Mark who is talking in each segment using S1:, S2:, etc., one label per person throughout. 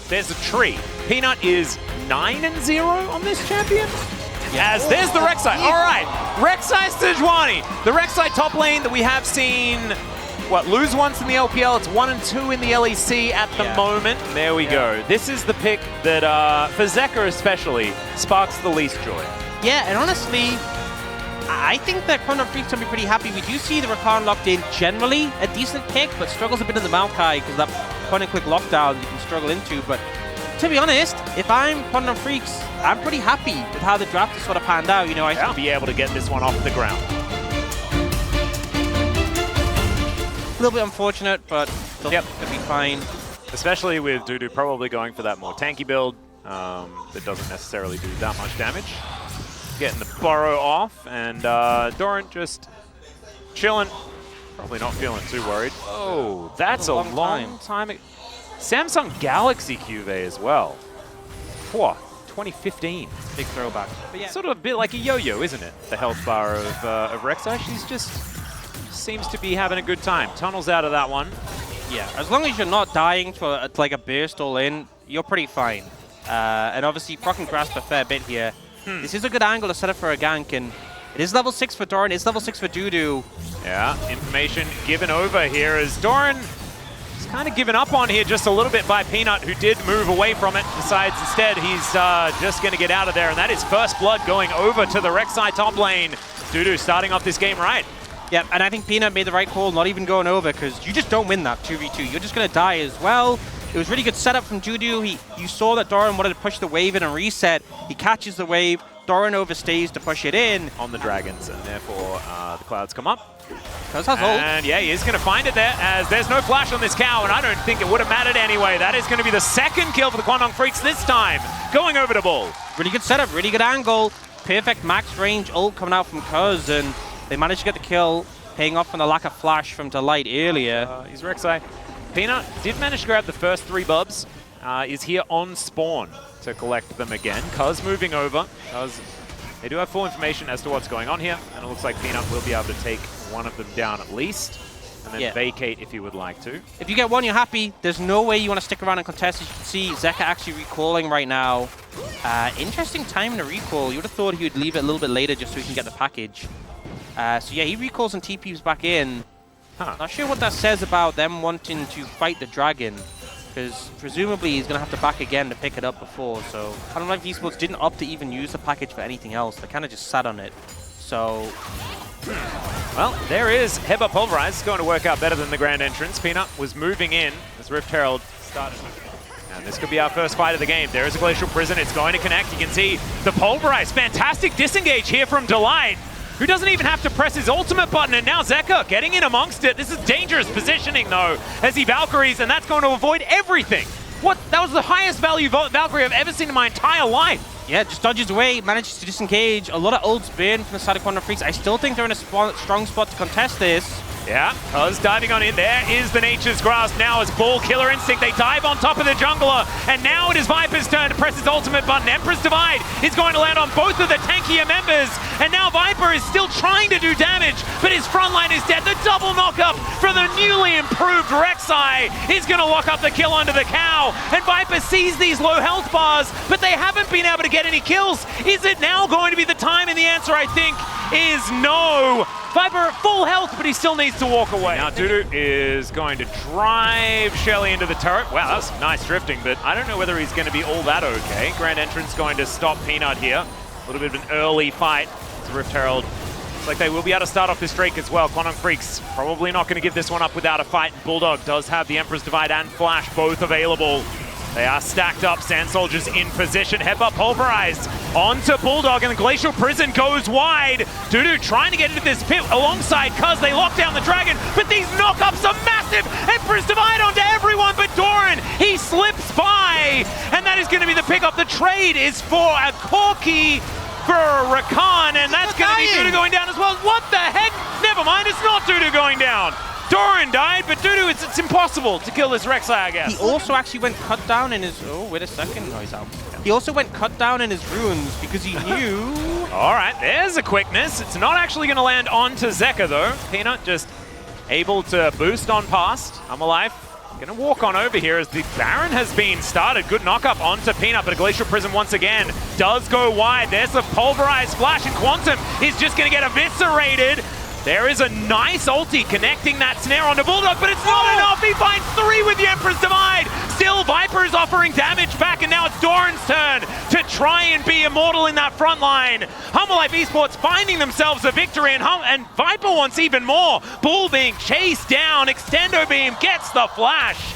S1: there's a tree. Peanut is 9-0 on this champion. As there's the Rek'Sai. All right, Rek'Sai Sejuani. The Rek'Sai top lane that we have seen, lose once in the LPL. It's 1-2 in the LEC at the moment. There we go. This is the pick that, for Zeka especially, sparks the least joy.
S2: Yeah, and honestly, I think that Quantum Freak's going to be pretty happy. We do see the Rakan locked in generally a decent pick, but struggles a bit in the Maokai because that point-and-click lockdown you can struggle into. But to be honest, if I'm Quantum Freaks, I'm pretty happy with how the draft has sort of panned out. You know, I should
S1: be able to get this one off the ground.
S2: A little bit unfortunate, but it'll be fine.
S1: Especially with Dudu probably going for that more tanky build that doesn't necessarily do that much damage. Getting the burrow off, and Doran just chilling. Probably not feeling too worried. Oh, that's a long time. Samsung Galaxy QV as well. 2015.
S2: Big throwback.
S1: But yeah, sort of a bit like a yo-yo, isn't it? The health bar of Rek'Sai. She's just seems to be having a good time. Tunnels out of that one.
S2: Yeah, as long as you're not dying to like a burst all in, you're pretty fine. And obviously, Proc can grasp a fair bit here. This is a good angle to set up for a gank, and it is level 6 for Doran, it's level 6 for Dudu.
S1: Yeah, information given over here as Doran is kind of given up on here just a little bit by Peanut, who did move away from it. Decides instead he's just going to get out of there, and that is first blood going over to the Rek'Sai top lane. Dudu starting off this game right.
S2: Yeah, and I think Peanut made the right call not even going over, because you just don't win that 2v2. You're just going to die as well. It was really good setup from Dudu. You saw that Doran wanted to push the wave in and reset. He catches the wave. Doran overstays to push it in.
S1: On the dragons, and therefore the clouds come up.
S2: And
S1: yeah, he is going to find it there, as there's no flash on this cow, and I don't think it would have mattered anyway. That is going to be the second kill for the Quantum Freaks this time, going over to Bull.
S2: Really good setup, really good angle. Perfect max range ult coming out from Cuz, and they managed to get the kill, paying off on the lack of flash from Delight earlier.
S1: He's Rek'Sai. Peanut did manage to grab the first 3 bubs, is here on spawn to collect them again. Cuz moving over, Cuz they do have full information as to what's going on here, and it looks like Peanut will be able to take one of them down at least, and then vacate if he would like to.
S2: If you get one, you're happy. There's no way you want to stick around and contest. As you can see, Zeka actually recalling right now. Interesting time to recall. You would have thought he would leave it a little bit later just so he can get the package. So yeah, he recalls and TPs back in. Not sure what that says about them wanting to fight the dragon, because presumably he's going to have to back again to pick it up before. So I don't know if Esports didn't opt to even use the package for anything else. They kind of just sat on it. So
S1: well, there is Heba Pulverize. It's going to work out better than the grand entrance. Peanut was moving in as Rift Herald started. And this could be our first fight of the game. There is a Glacial Prison. It's going to connect. You can see the Pulverize. Fantastic disengage here from Delight, who doesn't even have to press his ultimate button, and now Zeka getting in amongst it. This is dangerous positioning, though, as he Valkyries, and that's going to avoid everything. What? That was the highest value Valkyrie I've ever seen in my entire life.
S2: Yeah, just dodges away, manages to disengage. A lot of ults burn from the side of Quantum Freaks. I still think they're in a strong spot to contest this.
S1: Yeah, Cuz diving on in. There is the Nature's Grasp now as Bull Killer Instinct. They dive on top of the jungler, and now it is Viper's turn to press his ultimate button. Emperor's Divide is going to land on both of the tankier members, and now Viper is still trying to do damage, but his front line is dead. The double knock-up for the newly improved Rek'Sai is going to lock up the kill onto the cow, and Viper sees these low health bars, but they haven't been able to get any kills. Is it now going to be the time? And the answer, I think, is no. Viper full health, but he still needs to walk away. Now Dudu is going to drive Shelly into the turret. Wow, that's nice drifting, but I don't know whether he's going to be all that okay. Grand Entrance going to stop Peanut here. A little bit of an early fight. It's Rift Herald. Looks like they will be able to start off this streak as well. Quantum Freaks probably not going to give this one up without a fight. Bulldog does have the Emperor's Divide and Flash both available. They are stacked up. Sand Soldiers in position. Headbutt pulverized onto Bulldog, and the Glacial Prison goes wide. Dudu trying to get into this pit alongside Cuz. They lock down the dragon, but these knockups are massive. Emperor's Divide onto everyone but Doran. He slips by, and that is going to be the pickup. The trade is for a Corki for Rakan, and that's going to be Dudu going down as well. What the heck? Never mind, it's not Dudu going down. Doran died, but Dudu, it's impossible to kill this Rek'Sai, I guess.
S2: He also actually went cut down in his... Oh, wait a second. No, he's out. He also went cut down in his runes because he knew...
S1: All right, there's a quickness. It's not actually going to land onto Zeka, though. Peanut just able to boost on past. I'm alive. Gonna walk on over here as the Baron has been started. Good knock-up onto Peanut, but a Glacial Prism once again does go wide. There's a Pulverized Flash, and Quantum is just gonna get eviscerated. There is a nice ulti connecting that snare onto Bulldog, but it's not enough. He finds 3 with the Emperor's Divide. Still, Viper is offering damage back, and now it's Doran's turn to try and be immortal in that front line. Humble Life Esports finding themselves a victory, and Viper wants even more. Bull being chased down. Extendo Beam gets the flash.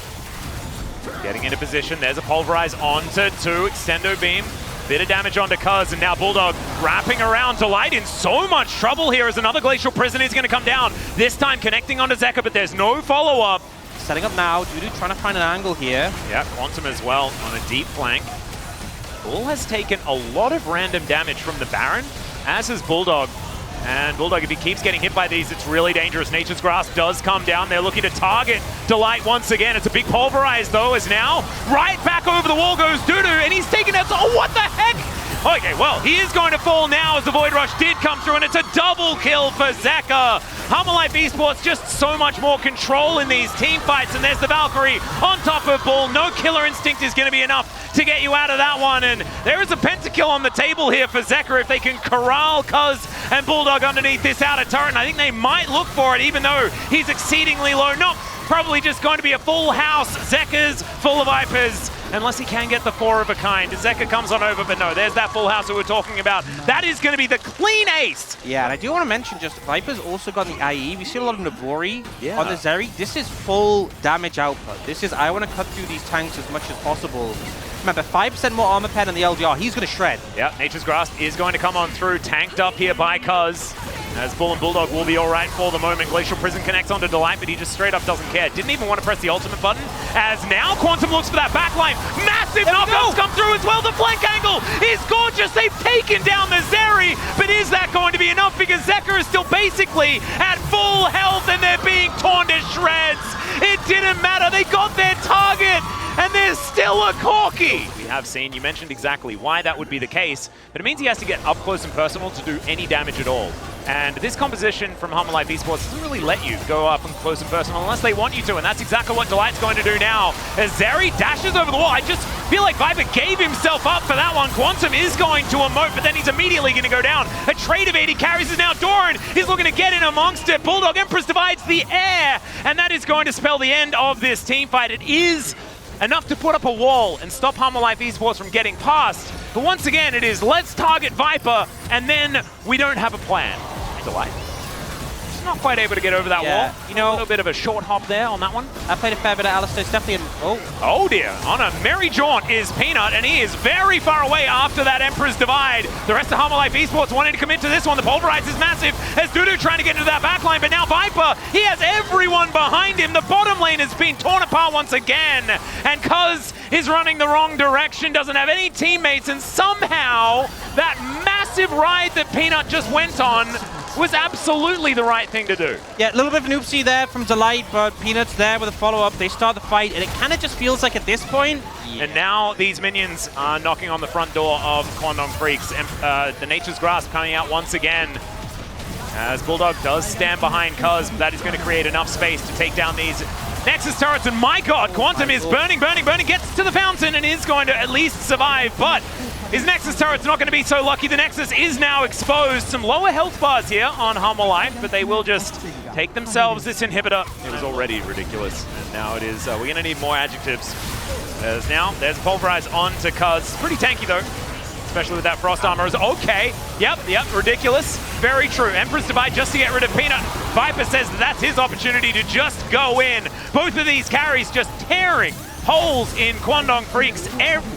S1: Getting into position. There's a Pulverize onto 2. Extendo Beam. Bit of damage onto Cuz, and now Bulldog wrapping around Delight in so much trouble here as another Glacial Prison is going to come down. This time connecting onto Zeka, but there's no follow-up.
S2: Setting up now. Dudu trying to find an angle here.
S1: Yeah, Quantum as well on a deep flank. Bull has taken a lot of random damage from the Baron, as has Bulldog. And Bulldog, if he keeps getting hit by these, it's really dangerous. Nature's Grasp does come down. They're looking to target Delight once again. It's a big Pulverize, though, as now right back over the wall goes Dudu, and he's taking it. Oh, what the heck? Okay, well, he is going to fall now as the Void Rush did come through, and it's a double kill for Zeka. Humble Life Esports just so much more control in these team fights, and there's the Valkyrie on top of Bull. No Killer Instinct is going to be enough to get you out of that one, and there is a pentakill on the table here for Zeka if they can corral Cuz and Bulldog underneath this outer turret, and I think they might look for it, even though he's exceedingly low. Not probably just going to be a full house. Zeka's full of Vipers, unless he can get the 4 of a kind. Zeka comes on over, but no, there's that full house that we're talking about. That is going to be the clean ace.
S2: Yeah, and I do want to mention just Viper's also got the IE. We see a lot of Woori on the Zeri. This is full damage output. This is, I want to cut through these tanks as much as possible. Remember, 5% more armor pen on the LDR. He's going to shred. Yeah,
S1: Nature's Grasp is going to come on through, tanked up here by Cuz. As Bull and Bulldog will be all right for the moment. Glacial Prison connects onto Delight, but he just straight up doesn't care. Didn't even want to press the ultimate button. As now Quantum looks for that backline. Massive knockouts come through as well. The flank angle is gorgeous. They've taken down the Zeri, but is that going to be enough? Because Zeka is still basically at full health, and they're being torn to shreds. It didn't matter. They got their target, and there's still a Corki. We have seen, you mentioned exactly why that would be the case, but it means he has to get up close and personal to do any damage at all. And this composition from Humble Life Esports doesn't really let you go up and close and personal unless they want you to, and that's exactly what Delight's going to do now. As Zeri dashes over the wall, I just feel like Viper gave himself up for that one. Quantum is going to emote, but then he's immediately going to go down. A trade evade, he carries is now Doran. He's looking to get in amongst it. Bulldog Empress divides the air, and that is going to spell the end of this team fight. It is enough to put up a wall and stop Humble Life Esports from getting past. But once again, it is let's target Viper, and then we don't have a plan. Delight. Just not quite able to get over that wall. You know, a little bit of a short hop there on that one.
S2: I played a fair bit of Alistair. It's definitely an...
S1: Oh dear. On a merry jaunt is Peanut, and he is very far away after that Emperor's Divide. The rest of Humble Life Esports wanting to commit to this one. The Pulverize is massive as Dudu trying to get into that backline, but now Viper, he has everyone behind him. The bottom lane has been torn apart once again, and Cuz is running the wrong direction, doesn't have any teammates, and somehow that massive ride that Peanut just went on was absolutely the right thing to do.
S2: Yeah, a little bit of an oopsie there from Delight, but Peanut's there with a follow-up. They start the fight, and it kind of just feels like at this point...
S1: And now these minions are knocking on the front door of Quandong Freaks, and the Nature's Grasp coming out once again. As Bulldog does stand behind Cuz, but that is going to create enough space to take down these Nexus turrets, and my god, Quantum is burning, gets to the fountain and is going to at least survive, but his Nexus turret's not going to be so lucky. The Nexus is now exposed. Some lower health bars here on Humble Life, but they will just take themselves this inhibitor. It was already ridiculous, and now it is, we're going to need more adjectives. There's Pulverize on to Cuz. Pretty tanky though, especially with that Frost Armor. Okay, yep, ridiculous. Very true. Emperor's Divide just to get rid of Peanut. Viper says that's his opportunity to just go in. Both of these carries just tearing holes in Quandong Freaks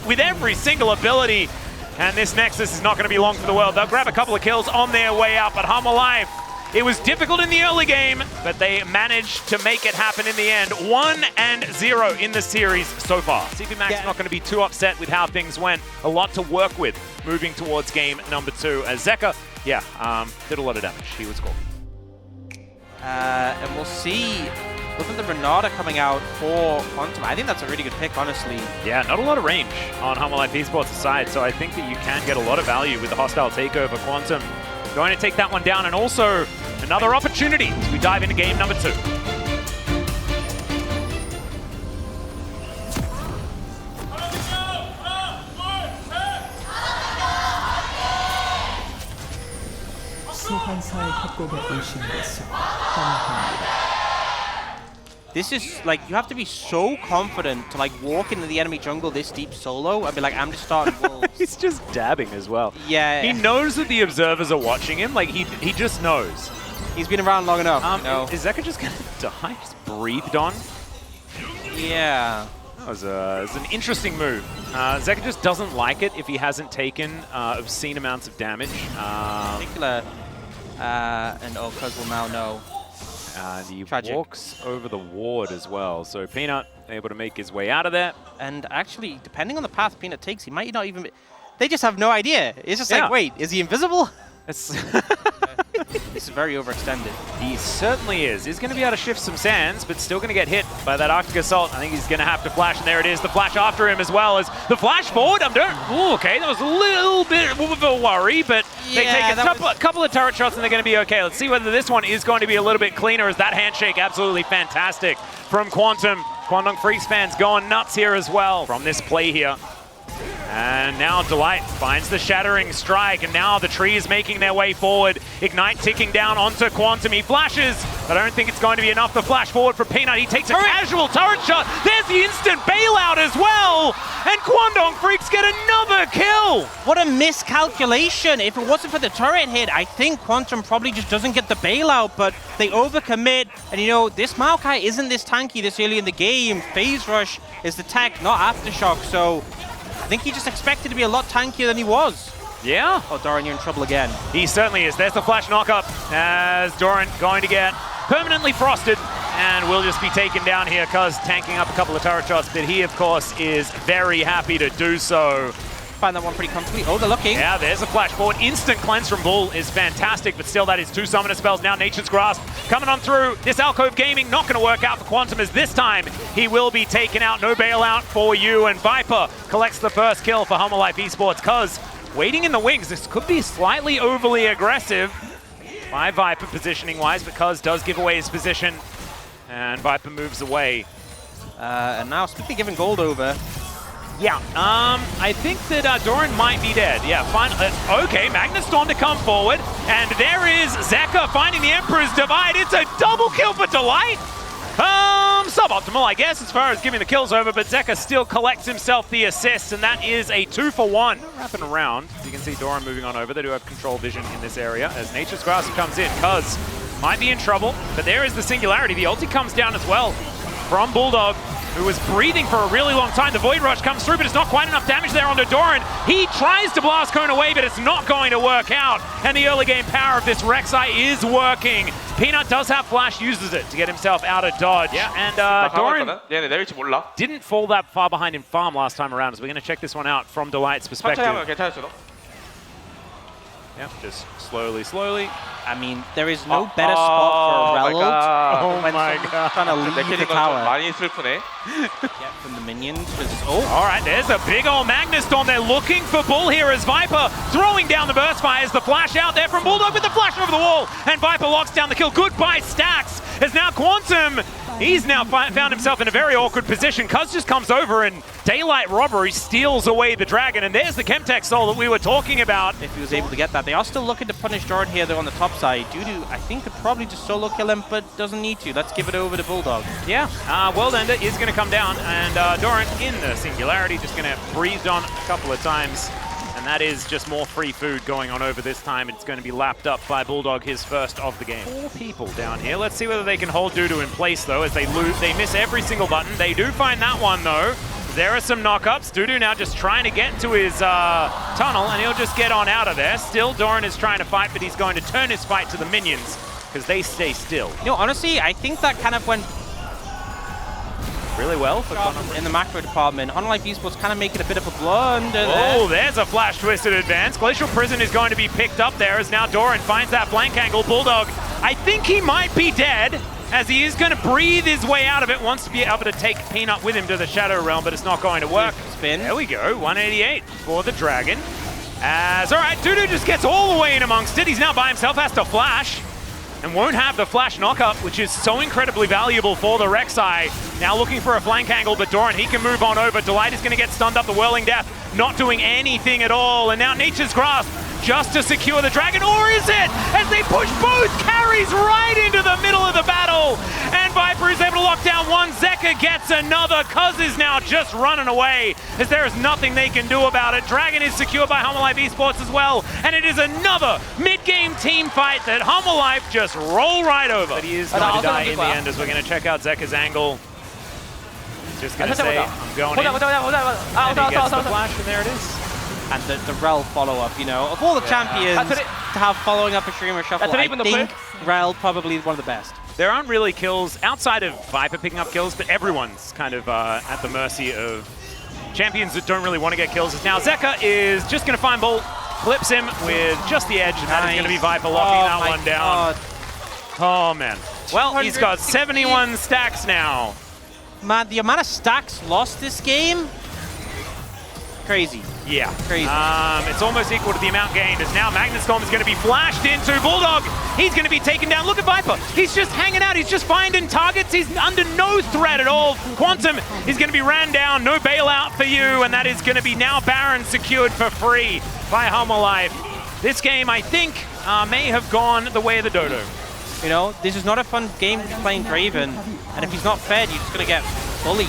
S1: with every single ability. And this Nexus is not going to be long for the world. They'll grab a couple of kills on their way out, but Humble Life, it was difficult in the early game, but they managed to make it happen in the end. 1-0 in the series so far. CP Max not going to be too upset with how things went. A lot to work with moving towards game number 2. As Zeka, did a lot of damage. He was cool.
S2: And we'll see. Look at the Renata coming out for Quantum. I think that's a really good pick, honestly.
S1: Yeah, not a lot of range on Humble Life Esports' side, so I think that you can get a lot of value with the hostile takeover. Quantum going to take that one down, and also another opportunity as we dive into game number 2.
S3: 감사의 협곡에 오신 것을 환영합니다.
S2: This is like, you have to be so confident to like walk into the enemy jungle this deep solo and be like, I'm just starting wolves.
S1: He's just dabbing as well.
S2: Yeah.
S1: He knows that the observers are watching him. Like, he just knows.
S2: He's been around long enough.
S1: Is Zeka just going to die? Just breathed on?
S2: Yeah.
S1: That was an interesting move. Zeka just doesn't like it if he hasn't taken obscene amounts of damage.
S2: Particular, and Cuz will now know.
S1: And he
S2: Tragic.
S1: walks over the ward as well. So Peanut able to make his way out of there.
S2: And actually, depending on the path Peanut takes, he might not even be... They just have no idea. It's just
S1: Yeah.
S2: like, wait, is he invisible?
S1: It's
S2: This is very overextended.
S1: He certainly is. He's going to be able to shift some sands, but still going to get hit by that Arctic Assault. I think he's going to have to flash, and there it is. The flash after him as well as the flash forward. Okay, that was a little bit of a worry, but they take a couple of turret shots and they're going to be okay. Let's see whether this one is going to be a little bit cleaner, as that handshake absolutely fantastic from Quantum. Kwangdong Freaks fans going nuts here as well from this play here. And now Delight finds the Shattering Strike, and now the trees making their way forward. Ignite ticking down onto Quantum. He flashes, but I don't think it's going to be enough to flash forward for Peanut. He takes a casual turret shot. There's the instant bailout as well. And Kwangdong Freaks get another kill.
S2: What a miscalculation. If it wasn't for the turret hit, I think Quantum probably just doesn't get the bailout, but they overcommit. And you know, this Maokai isn't this tanky this early in the game. Phase Rush is the tech, not Aftershock, so I think he just expected to be a lot tankier than he was.
S1: Yeah.
S2: Oh, Doran, you're in trouble again.
S1: He certainly is. There's the flash knockup as Doran going to get permanently frosted and will just be taken down here because tanking up a couple of turret shots, but he, of course, is very happy to do so.
S2: Find that one pretty comfortably. Oh, they're looking.
S1: Yeah, there's a flash forward. Instant cleanse from Bull is fantastic, but still that is 2 summoner spells. Now Nature's Grasp coming on through. This Alcove Gaming not going to work out for Quantum, as this time he will be taken out. No bailout for you, and Viper collects the first kill for Humble Life Esports. Cuz waiting in the wings, this could be slightly overly aggressive by Viper positioning-wise, but Cuz does give away his position, and Viper moves away.
S2: And now Spiffy giving gold over.
S1: Yeah, I think that Doran might be dead. Yeah, fine. Okay, Magnus Storm to come forward, and there is Zeka finding the Emperor's Divide. It's a double kill for Delight. Suboptimal, I guess, as far as giving the kills over, but Zeka still collects himself the assist, and that is a 2-for-1. Wrapping around, as you can see Doran moving on over. They do have control vision in this area as Nature's Grasp comes in. Cuz might be in trouble, but there is the Singularity. The ulti comes down as well from Bulldog, who was breathing for a really long time. The Void Rush comes through, but it's not quite enough damage there onto Doran. He tries to blast Cone away, but it's not going to work out. And the early game power of this Rek'Sai is working. Peanut does have flash, uses it to get himself out of dodge. Yeah, and Doran didn't fall that far behind in farm last time around, so we're going to check this one out from Delight's perspective. Yep, just slowly.
S2: I mean, there is no better spot for Relald
S1: Oh my god.
S2: trying to leave the tower. Get from the minions.
S1: All right, there's a big old Magnus Storm. They're looking for Bull here as Viper throwing down the burst fires. The flash out there from Bulldog with the flash over the wall, and Viper locks down the kill. Goodbye, Stacks. As now Quantum, he's now found himself in a very awkward position. Cuz just comes over and Daylight Robbery steals away the dragon, and there's the Chemtech Soul that we were talking about.
S2: If he was able to get that. They are still looking to punish Jordan here, though, on the top side. Dudu, I think, could probably just solo kill him, but doesn't need to. Let's give it over to Bulldog.
S1: Yeah, World Ender is going to come down, and Doran in the Singularity, just going to breathe on a couple of times. And that is just more free food going on over this time. It's going to be lapped up by Bulldog, his first of the game. 4 people down here. Let's see whether they can hold Dudu in place, though, as they miss every single button. They do find that one, though. There are some knockups. Dudu now just trying to get to his tunnel, and he'll just get on out of there. Still, Doran is trying to fight, but he's going to turn his fight to the minions, because they stay still.
S2: You know, honestly, I think that kind of went
S1: really well for
S2: in the macro department. Unlife Esports kind of making a bit of a blunder there.
S1: Oh, there's a flash twisted advance. Glacial Prison is going to be picked up there as now Doran finds that flank angle. Bulldog, I think he might be dead, as he is going to breathe his way out of it. Wants to be able to take Peanut with him to the Shadow Realm, but it's not going to work.
S2: Spin.
S1: There we go, 188 for the Dragon. As, all right, Dudu just gets all the way in amongst it. He's now by himself, has to flash, and won't have the flash knockup, which is so incredibly valuable for the Rek'Sai. Now looking for a flank angle, but Doran, he can move on over. Delight is going to get stunned up, the Whirling Death not doing anything at all, and now Nature's Grasp just to secure the dragon, or is it? As they push both carries right into the middle of the battle, and Viper is able to lock down one. Zeka gets another. Cuz is now just running away, as there is nothing they can do about it. Dragon is secured by Hummerlife Esports as well, and it is another mid-game team fight that Hummerlife just roll right over. But he is going to die in the end, as we're going to check out Zeka's angle. Just going to say, I'm going in. And he gets the flash, and there it is.
S2: And the Rel follow-up, you know, of all the champions to have following up a Streamer Shuffle, I think Rel probably one of the best.
S1: There aren't really kills outside of Viper picking up kills, but everyone's kind of at the mercy of champions that don't really want to get kills. Now Zeka is just going to find Bull, clips him with just the edge, and that is going to be Viper locking that one down. Oh, man. Well, he's got 71 stacks now.
S2: Man, the amount of stacks lost this game, crazy.
S1: Yeah.
S2: Crazy.
S1: It's almost equal to the amount gained, as now Magnetstorm is going to be flashed into Bulldog. He's going to be taken down. Look at Viper. He's just hanging out. He's just finding targets. He's under no threat at all. Quantum is going to be ran down. No bailout for you, and that is going to be now Baron secured for free by Hummerlife. This game, I think, may have gone the way of the dodo.
S2: You know, this is not a fun game playing Draven, and if he's not fed, you're just going to get bullied.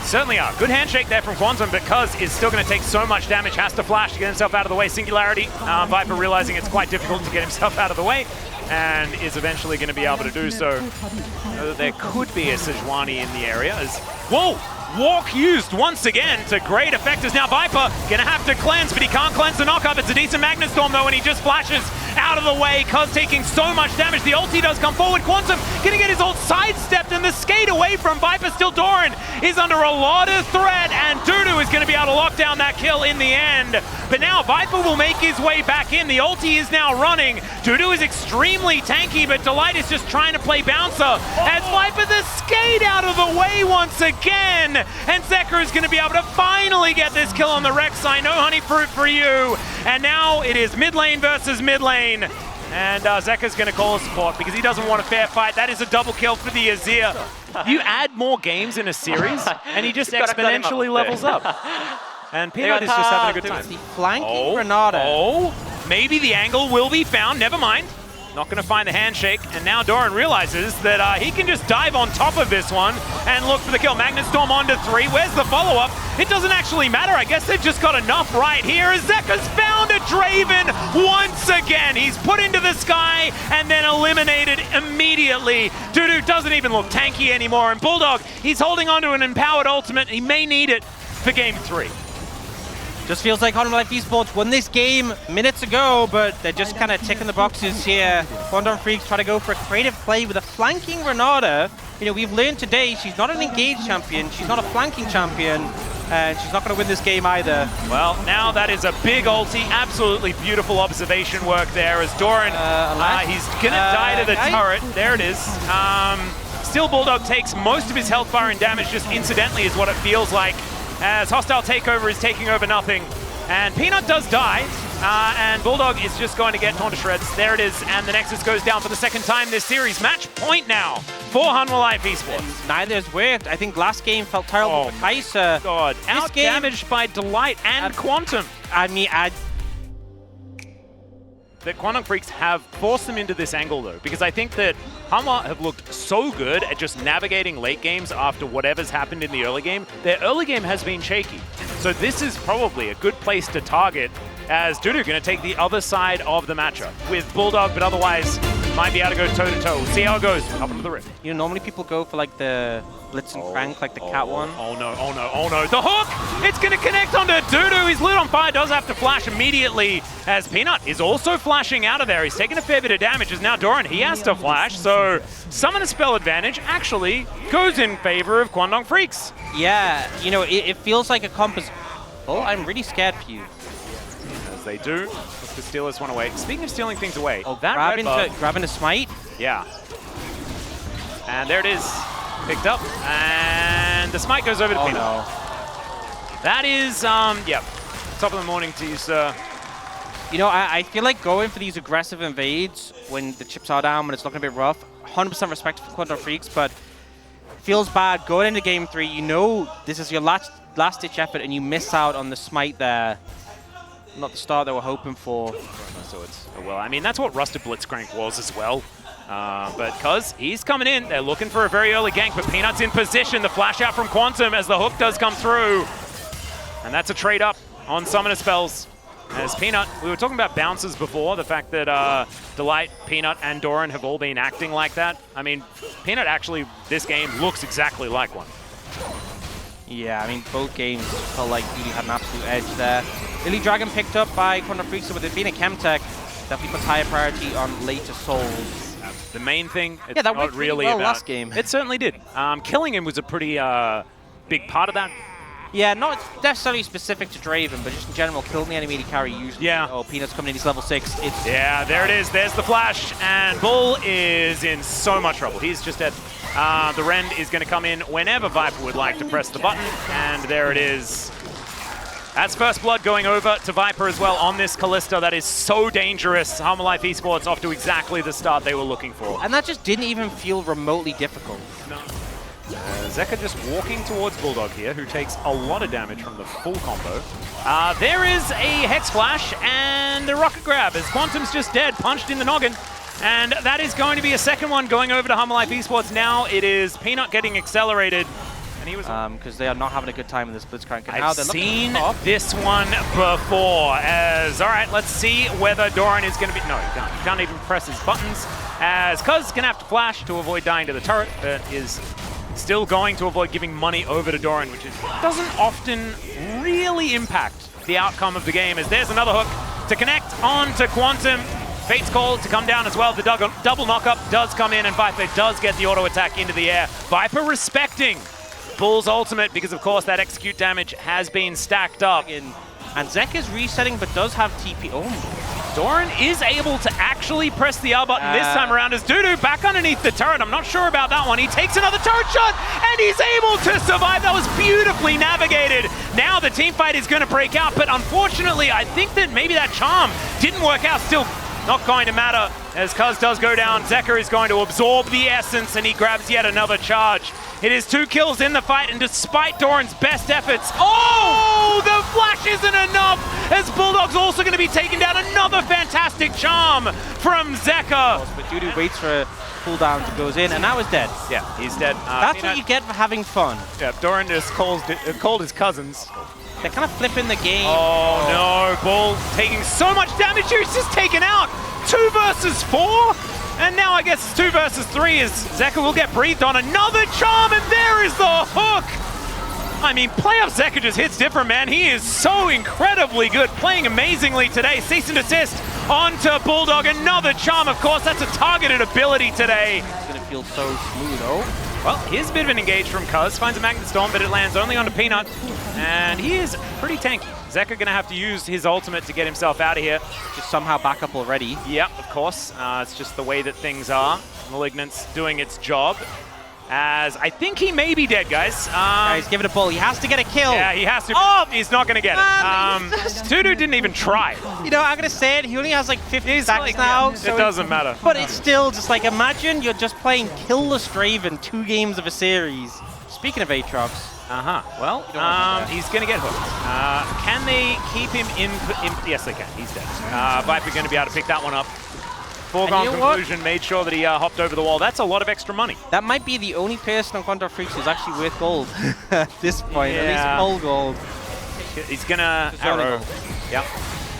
S1: Certainly are. Good handshake there from Quantum, because is still going to take so much damage, has to flash to get himself out of the way. Singularity, Viper realizing it's quite difficult to get himself out of the way, and is eventually going to be able to do so. There could be a Sejuani in the area as, whoa! Walk used once again to great effect, as now Viper gonna have to cleanse, but he can't cleanse the knockup. It's a decent Magnetstorm though, and he just flashes out of the way. Cuz taking so much damage. The ulti does come forward. Quantum gonna get his ult sidestepped, and the skate away from Viper. Still Doran is under a lot of threat, and Dudu is gonna be able to lock down that kill in the end. But now Viper will make his way back in. The ulti is now running. Dudu is extremely tanky, but Delight is just trying to play bouncer. As Viper the skate out of the way once again. And Zeka is going to be able to finally get this kill on the Rek'Sai. No honey fruit for you. And now it is mid lane versus mid lane. And Zeka's going to call a support because he doesn't want a fair fight. That is a double kill for the Azir. You add more games in a series, and he just exponentially levels up. And Peanut is just having a good time.
S2: The flanking Granada.
S1: Oh, maybe the angle will be found. Never mind. Not going to find the handshake, and now Doran realizes that he can just dive on top of this one and look for the kill. Magnetstorm onto 3. Where's the follow-up? It doesn't actually matter. I guess they've just got enough right here. Zeka's found a Draven once again. He's put into the sky and then eliminated immediately. Dudu doesn't even look tanky anymore, and Bulldog, he's holding onto an empowered ultimate. He may need it for game 3.
S2: Just feels like Hummerlife Esports won this game minutes ago, but they're just kind of ticking the boxes here. Quantum Freaks try to go for a creative play with a flanking Renata. You know, we've learned today she's not an engaged champion, she's not a flanking champion, and she's not going to win this game either.
S1: Well, now that is a big ulti. Absolutely beautiful observation work there as Doran, he's going to die to the turret. There it is. Still, Bulldog takes most of his health bar and damage just incidentally is what it feels like, as hostile takeover is taking over nothing. And Peanut does die, and Bulldog is just going to get torn to shreds. There it is, and the Nexus goes down for the second time this series. Match point now for Hummerlife Esports.
S2: Neither has worked. I think last game felt terrible for Kai'Sa.
S1: God, out-damaged by Delight and Quantum.
S2: I mean,
S1: The Quantum Freaks have forced them into this angle though, because I think that Hummer have looked so good at just navigating late games after whatever's happened in the early game. Their early game has been shaky. So this is probably a good place to target, as Dudu going to take the other side of the matchup with Bulldog, but otherwise might be able to go toe-to-toe. We'll see how it goes up into the rift.
S2: You know, normally people go for like the Blitz and Crank, like the cat one.
S1: Oh no, oh no, oh no. The hook! It's going to connect onto Dudu. He's lit on fire, does have to flash immediately, as Peanut is also flashing out of there. He's taking a fair bit of damage, as now Doran, he has to flash. So summon a spell advantage actually goes in favor of Quantum Freaks.
S2: Yeah, you know, it feels like a compass. Oh, I'm really scared for you.
S1: As they do, look to steal this one away. Speaking of stealing things away,
S2: that grabbing a smite?
S1: Yeah. And there it is. Picked up, and the smite goes over to Peanut.
S2: No.
S1: That is, yep. Top of the morning to you, sir.
S2: You know, I feel like going for these aggressive invades when the chips are down, when it's looking a bit rough. 100% respect for Quantum Freaks, but feels bad going into game 3. You know this is your last-ditch effort, and you miss out on the smite there. not the start they were hoping for.
S1: So it's, well, I mean, that's what Rusted Blitzcrank was as well. But Cuz, he's coming in. They're looking for a very early gank, but Peanut's in position. The flash out from Quantum as the hook does come through. And that's a trade up on Summoner Spells. As Peanut, we were talking about bounces before, the fact that Delight, Peanut, and Doran have all been acting like that. I mean, Peanut actually, this game, looks exactly like one.
S2: Yeah, I mean, both games felt like Duty had an absolute edge there. Lily Dragon picked up by Quantum Freak, so with it being a Chemtech, definitely puts higher priority on later souls.
S1: The main thing, it's
S2: yeah, that
S1: not really
S2: well
S1: about...
S2: last game.
S1: It certainly did. Killing him was a pretty big part of that.
S2: Yeah, not necessarily specific to Draven, but just in general, killing the enemy carry usually.
S1: Yeah.
S2: Oh, Peanut's coming in, he's level 6. It's
S1: yeah, there it is. There's the flash, and Bull is in so much trouble. He's just dead. The Rend is going to come in whenever Viper would like to press the button, and there it is. That's first blood going over to Viper as well on this Kalista. That is so dangerous. Half Life Esports off to exactly the start they were looking for.
S2: And that just didn't even feel remotely difficult.
S1: No. Zeka just walking towards Bulldog here, who takes a lot of damage from the full combo. There is a Hex Flash and a Rocket Grab as Quantum's just dead, punched in the noggin. And that is going to be a second one going over to Half Life Esports. Now it is Peanut getting accelerated. And he was
S2: because they are not having a good time in this Blitzcrank. And now
S1: I've seen this one before. As all right, let's see whether Doran is going to be. No, he can't. He can't even press his buttons. As Cuz can have to flash to avoid dying to the turret, but is still going to avoid giving money over to Doran, which doesn't often really impact the outcome of the game. As there's another hook to connect on to Quantum. Fate's Call to come down as well. The double knockup does come in, and Viper does get the auto attack into the air. Viper respecting Bull's ultimate because, of course, that execute damage has been stacked up.
S2: And Zek is resetting, but does have TP. Oh,
S1: Doran is able to actually press the R button this time around as Dudu back underneath the turret. I'm not sure about that one. He takes another turret shot, and he's able to survive. That was beautifully navigated. Now the team fight is going to break out, but unfortunately, I think that maybe that charm didn't work out. Still not going to matter as Cuz does go down. Zeka is going to absorb the essence, and he grabs yet another charge. It is 2 kills in the fight, and despite Doran's best efforts, oh, the flash isn't enough, as Bulldog's also going to be taking down another fantastic charm from Zeka.
S2: But Dudu waits for a cooldown to goes in, and now he's dead.
S1: Yeah, he's dead.
S2: That's what you get for having fun.
S1: Yeah, Doran just called his cousins.
S2: They're kind of flipping the game.
S1: Oh no, Bull taking so much damage here. He's just taken out 2 versus 4. And now I guess it's 2 versus 3 as Zeka will get breathed on. Another charm, and there is the hook. I mean, playoff Zeka just hits different, man. He is so incredibly good, playing amazingly today. Cease and desist onto Bulldog. Another charm, of course. That's a targeted ability today.
S2: It's going to feel so smooth, oh.
S1: Well, here's a bit of an engage from Cuz. Finds a Magnet Storm, but it lands only onto Peanut. And he is pretty tanky. Zeka going to have to use his ultimate to get himself out of here.
S2: Just somehow back up already.
S1: Yep, of course. It's just the way that things are. Malignant's doing its job. As I think he may be dead, guys.
S2: Yeah, he's giving a Bull. He has to get a kill.
S1: Yeah, he has to. Oh, he's not going to get it. Dudu didn't even try.
S2: You know, I'm going to say it. He only has like 50 stacks now.
S1: So it doesn't matter.
S2: But it's still just like, imagine you're just playing Killless Draven 2 games of a series. Speaking of Aatrox.
S1: Well, he's going to get hooked. Can they keep him in? Yes, they can. He's dead. Viper going to be able to pick that one up. Foregone conclusion, made sure that he hopped over the wall. That's a lot of extra money.
S2: That might be the only person on Quantum Freaks who's actually worth gold at this point. Yeah. At least full gold.
S1: He's going to arrow. Yep.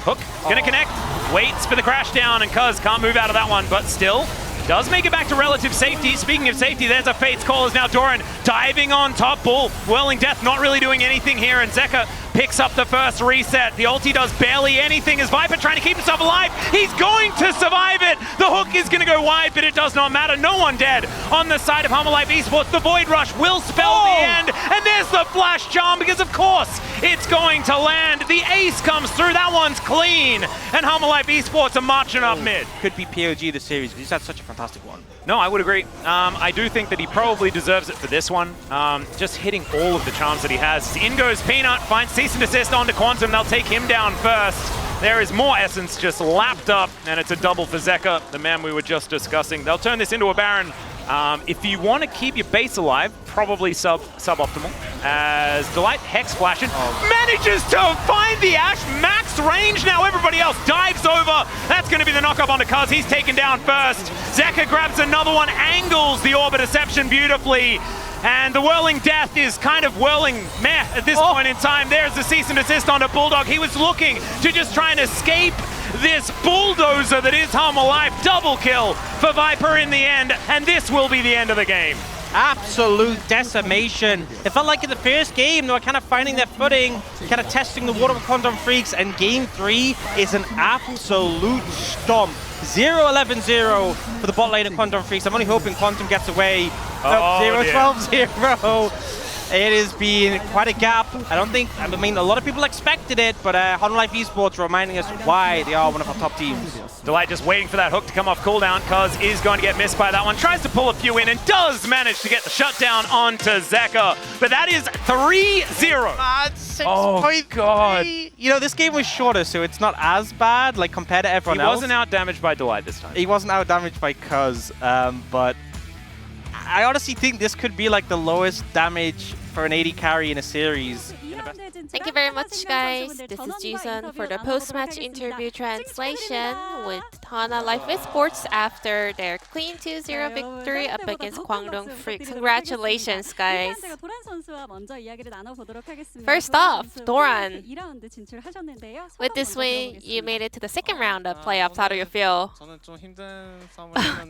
S1: Hook, going to connect. Waits for the crash down, and Cuz can't move out of that one, but still does make it back to relative safety. Speaking of safety, there's a Fate's Call as now Doran diving on top. Bull, Whirling Death not really doing anything here, and Zeka picks up the first reset. The ulti does barely anything as Viper trying to keep himself alive. He's going to survive it. The hook is going to go wide, but it does not matter. No one dead on the side of Half Life Esports. The Void Rush will spell the end, and there's the flash charm because, of course, it's going to land. The ace comes through. That one's clean, and Half Life Esports are marching up mid.
S2: Could be POG the series because he's had such a fantastic one.
S1: No, I would agree. I do think that he probably deserves it for this one. Just hitting all of the charms that he has. In goes Peanut, finds cease and desist onto Quantum. They'll take him down first. There is more essence just lapped up, and it's a double for Zeka, the man we were just discussing. They'll turn this into a Baron If you want to keep your base alive, probably suboptimal. As Delight Hex Flashing manages to find the Ash max range. Now everybody else dives over. That's going to be the knock-up onto Cuz. He's taken down first. Zeka grabs another one, angles the Orb of Deception beautifully. And the Whirling Death is kind of whirling meh at this point in time. There's the cease and desist onto Bulldog. He was looking to just try and escape this bulldozer that is Home Alive. Double kill for Viper in the end, and this will be the end of the game.
S2: Absolute decimation. It felt like in the first game they were kind of finding their footing, kind of testing the water with Quantum Freaks, and game 3 is an absolute stomp. 0-11-0 for the bot lane of Quantum Freaks. I'm only hoping Quantum gets away. 0-12-0. It has been quite a gap. I mean, a lot of people expected it, but Life Esports reminding us why they are one of our top teams.
S1: Delight just waiting for that hook to come off cooldown. Cuz is going to get missed by that one. Tries to pull a few in and does manage to get the shutdown onto Zeka. But that is 3-0.
S2: Oh,
S1: God.
S2: You know, this game was shorter, so it's not as bad, like, compared to everyone else.
S1: He wasn't out damaged by Delight this time.
S2: He wasn't out damaged by Cuz, but I honestly think this could be like the lowest damage for an AD carry in a series.
S4: Thank you very much, guys. This is Jisun for the post-match interview translation with Hana Life Esports after their clean 2-0 victory up against Kwangdong Freaks. Congratulations, guys. First off, Doran. With this win, you made it to the second round of playoffs. How do you feel?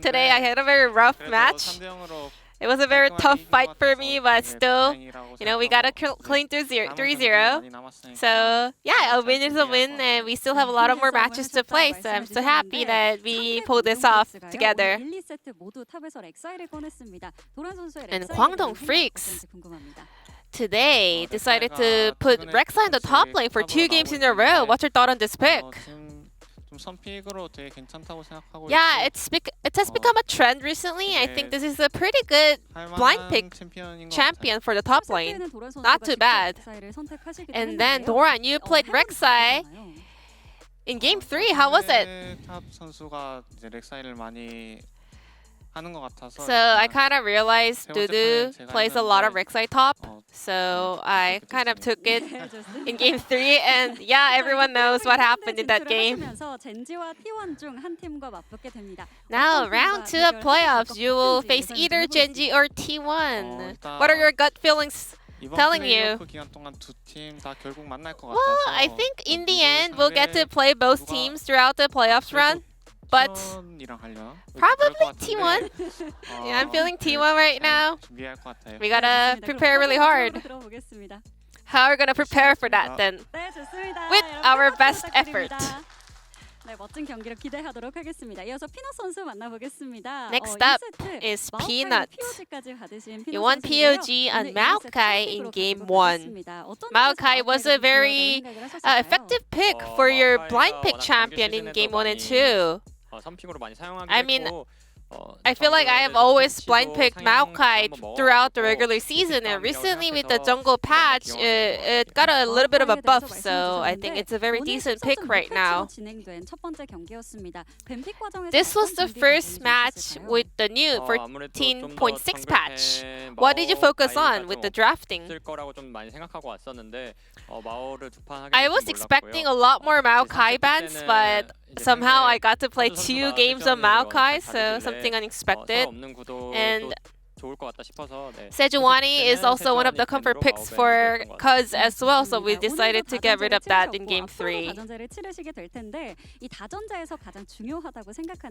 S4: Today I had a very rough match. It was a very tough fight for me, but still, you know, we got a clean 3-0. So, yeah, a win is a win, and we still have a lot of more matches to play, so I'm so happy that we pulled this off together. And Kwangdong Freaks today decided to put Rek'Sai in the top lane for 2 games in a row. What's your thought on this pick? Yeah, it has become a trend recently. I think this is a pretty good blind pick champion for the top lane. Not too bad. And then Doran, you played Rek'Sai in game 3. How was it? So I kind of realized Dudu plays a lot of Rek'Sai top, so I kind of took it in game 3, and yeah, everyone knows what happened in that game. Now, round 2 of playoffs, you will face either Genji or T1. What are your gut feelings telling you? Well, I think in the end, we'll get to play both teams throughout the playoffs run. But probably T1. Yeah, I'm feeling T1 right now. We gotta prepare really hard. How are we gonna prepare for that then? With our best effort. Next up is Peanut. You won POG on Maokai in game 1. Maokai was a very effective pick for your blind pick champion in game 1 and 2. I mean, I feel like I have always blind picked Maokai throughout the regular season, and recently with the jungle patch, it got a little bit of a buff, so I think it's a very decent pick right now. This was the first match with the new 14.6 patch. What did you focus on with the drafting? I was expecting a lot more Maokai bans, but somehow I got to play 2 games of Maokai, so something unexpected. And Sejuani is also one of the comfort picks for Cuz as well, so we decided to get rid of that in game 3.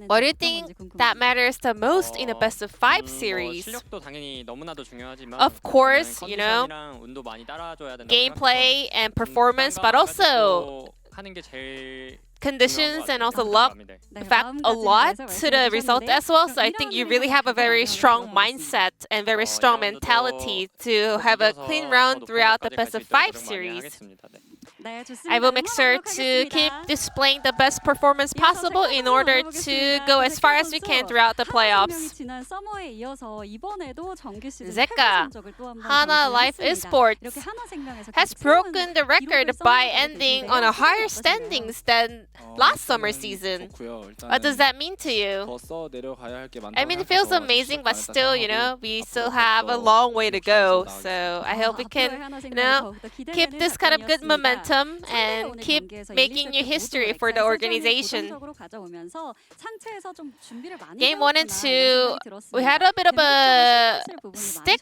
S4: What do you think that matters the most in a best of 5 series? Of course, you know, gameplay and performance, but also conditions and also luck affect a lot to the result as well. So I think you really have a very strong mindset and very strong mentality to have a clean round throughout the best of 5 series. I will make sure to keep displaying the best performance possible in order to go as far as we can throughout the playoffs. Zeka, Hana Life Esports, has broken the record by ending on a higher standings than last summer season. What does that mean to you? I mean, it feels amazing, but still, we still have a long way to go. So I hope we can, keep this kind of good momentum and keep making new history for the organization. Game 1 and 2, we had a bit of a stick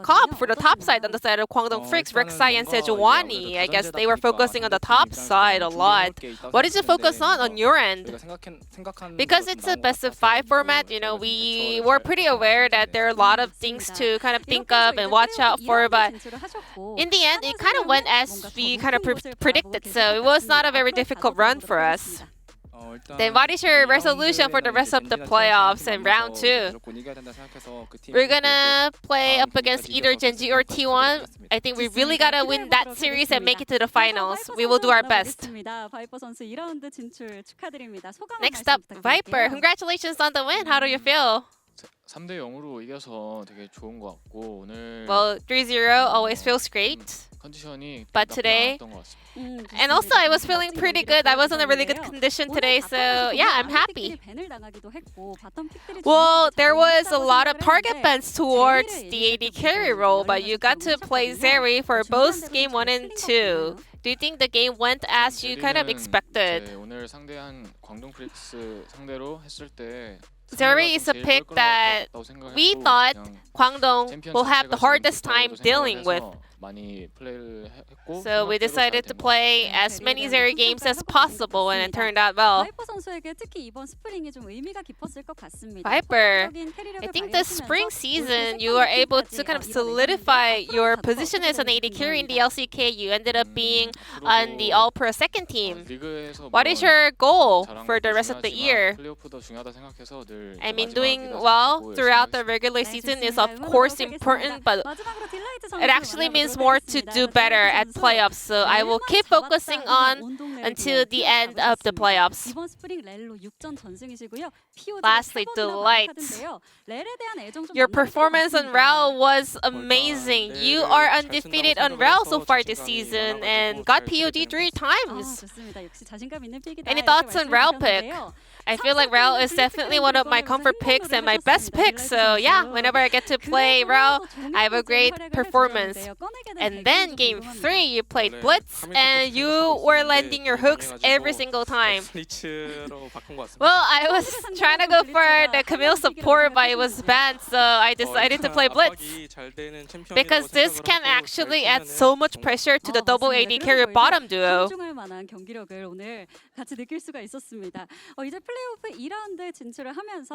S4: comp for the top side on the side of Kwangdong Freaks, Rek'Sai and Sejuani. I guess they were focusing on the top side a lot. What did you focus on your end? Because it's a best of 5 format, we were pretty aware that there are a lot of things to kind of think of and watch out for, but in the end, it kind of went as we kind of predicted, so it was not a very difficult run for us. Then what is your resolution for the rest of the playoffs and round 2? We're gonna play up against either Genji or T1. I think we really gotta win that series and make it to the finals. We will do our best. Next up, Viper. Congratulations on the win. How do you feel?
S5: 3대 0으로 이겨서 되게 좋은 것 같고 오늘
S4: Well, 3-0 always feels great.
S5: 컨디션이
S4: But today,
S5: 나빴던 것 같습니다.
S4: and also I was feeling pretty good. I was in a really good condition today, so yeah, I'm happy. Well, there was a lot of target bans towards the AD carry role, but you got to play Zeri for both game 1 and 2. Do you think the game went as you kind of expected?
S5: 오늘 상대한 광동 프릭스 상대로 했을 때
S4: Zeri is a pick that we thought Kwangdong will have the hardest time dealing with. So we decided to play as many Zeri games as possible, and it turned out well. Viper, I think this spring season you were able to kind of solidify your position as an AD carry in the LCK. You ended up being on the All-Pro second team. What is your goal for the rest of the year? I mean, doing well throughout the regular season is of course important, but it actually means more to do better at playoffs. So I will keep focusing on until the end of the playoffs. Lastly, Delight. Your performance on RAL was amazing. You are undefeated on RAL so far this season and got POD 3 times. Any thoughts on RAL pick? I feel like RAL is definitely one of my comfort picks and my best picks. So yeah, whenever I get to play RAL, I have a great performance. And then game 3, you played Blitz and you were landing your hooks every single time. Well, I was trying to go for the Camille support, but it was banned, so I decided to play Blitz. Because this can actually add so much pressure to the double AD carry bottom duo.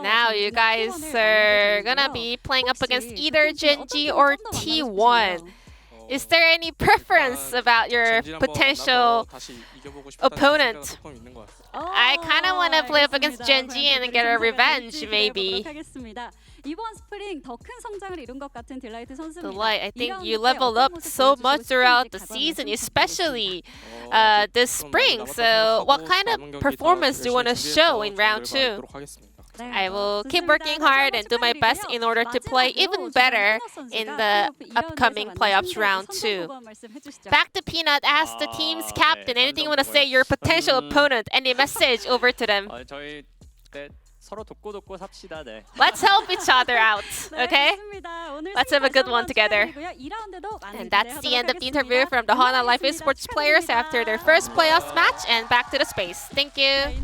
S4: Now you guys are gonna be playing up against either Genji or T1. Is there any preference about your potential opponent? I kind of want to play up against Genji and get a revenge, maybe. Delight, I think you leveled up so much throughout the season, especially this spring. So what kind of performance do you want to show in round 2? I will keep working hard and do my best in order to play even better in the upcoming playoffs round 2. Back to Peanut, ask the team's captain anything you want to say your potential opponent, any message over to them. Let's help each other out, okay? Let's have a good one together. And that's the end of the interview from the Hana Life Esports players after their first playoffs match, and back to the space. Thank you.